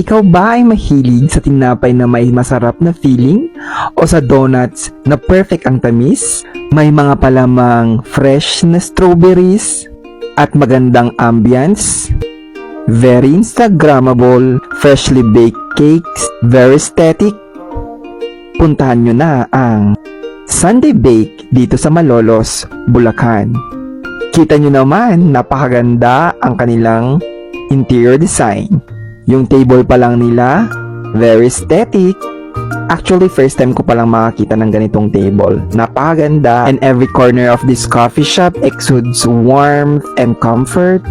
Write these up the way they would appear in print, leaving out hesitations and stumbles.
Ikaw ba ay mahilig sa tinapay na may masarap na feeling o sa donuts na perfect ang tamis? May mga palamang fresh na strawberries at magandang ambience? Very Instagrammable, freshly baked cakes, very aesthetic? Puntahan nyo na ang Sunday Bake dito sa Malolos, Bulacan. Kita nyo naman, napakaganda ang kanilang interior design. Yung table pa lang nila, very aesthetic. Actually, first time ko palang makakita ng ganitong table. Napakaganda, and every corner of this coffee shop exudes warmth and comfort,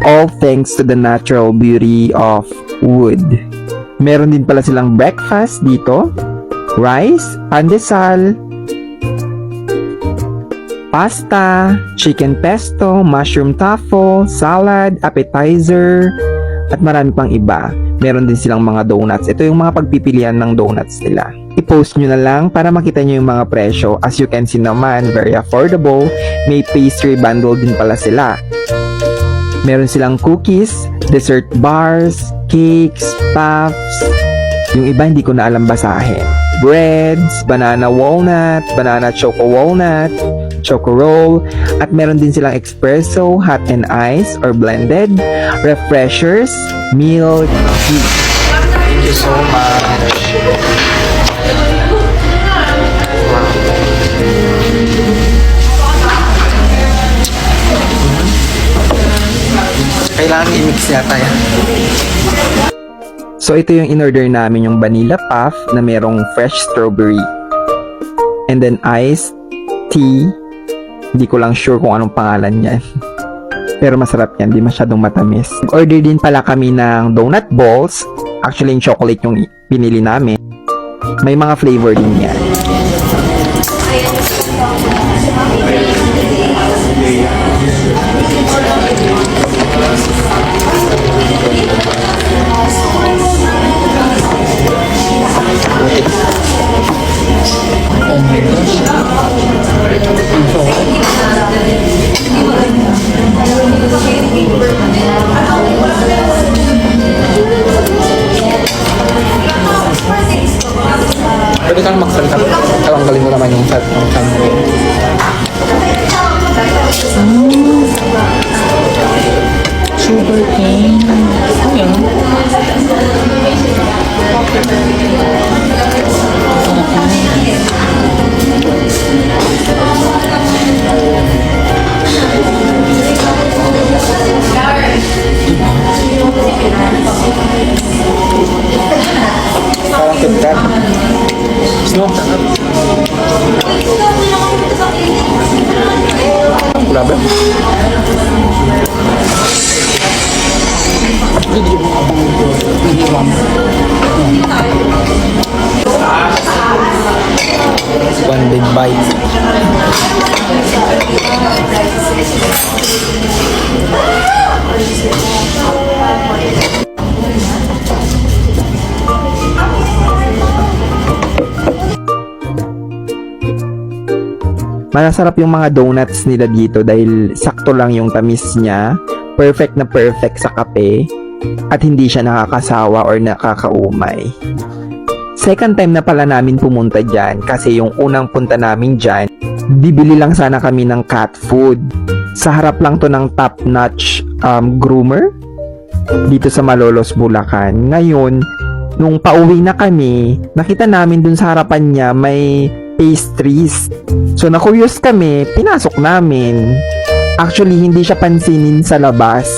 all thanks to the natural beauty of wood. Meron din pala silang breakfast dito. Rice, pandesal, pasta, chicken pesto, mushroom truffle, salad, appetizer, at marami pang iba. Meron din silang mga donuts. Ito yung mga pagpipilian ng donuts nila. I-post nyo na lang para makita nyo yung mga presyo. As you can see naman, very affordable. May pastry bundle din pala sila. Meron silang cookies, dessert bars, cakes, puffs. Yung iba hindi ko na alam basahin. Breads, banana walnut, banana choco walnut, choco roll, at meron din silang espresso, hot and ice or blended, refreshers, milk tea. Thank you so much. Kailangan i-mix yata yan. So ito yung in-order namin, yung vanilla puff na merong fresh strawberry. And then iced tea. Hindi ko lang sure kung anong pangalan yan. Pero masarap yan, di masyadong matamis. Order din pala kami ng donut balls. Actually, yung chocolate yung pinili namin. May mga flavor din yan. Oh my gosh. Pwede kang magsalita. Tanggalin mo naman yung fat ng camera. Sugar cane. Ano yan? Parang KitKat. Snow. Grabe. One big bite. Masarap yung mga donuts nila dito dahil sakto lang yung tamis niya. Perfect na perfect sa kape. At hindi siya nakakasawa or nakakaumay. Second time na pala namin pumunta dyan kasi yung unang punta namin dyan, bibili lang sana kami ng cat food. Sa harap lang to ng top-notch groomer dito sa Malolos, Bulacan. Ngayon, nung pauwi na kami, nakita namin dun sa harapan niya may pastries. So na-curious kami, pinasok namin. Actually, hindi siya pansinin sa labas.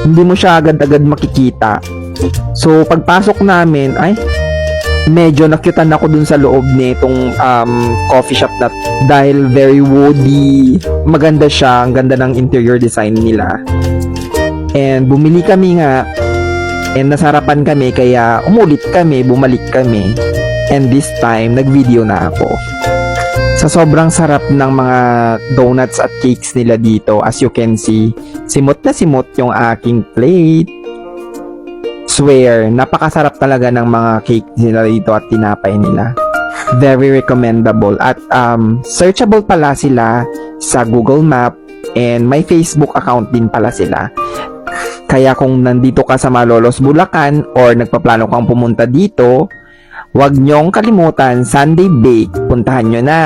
Hindi mo siya agad-agad makikita. So pagpasok namin, ay medyo nakyutan ako dun sa loob nitong coffee shop na dahil very woody. Maganda siya, ang ganda ng interior design nila. And bumili kami nga, and nasarapan kami kaya umulit kami, bumalik kami. And this time, nag-video na ako. Sa sobrang sarap ng mga donuts at cakes nila dito, as you can see, simot na simot yung aking plate. Swear, napakasarap talaga ng mga cake nila dito at tinapay nila. Very recommendable. At searchable pala sila sa Google Map and may Facebook account din pala sila. Kaya kung nandito ka sa Malolos, Bulacan or nagpaplano kang pumunta dito, huwag nyong kalimutan Sunday Bake. Puntahan nyo na!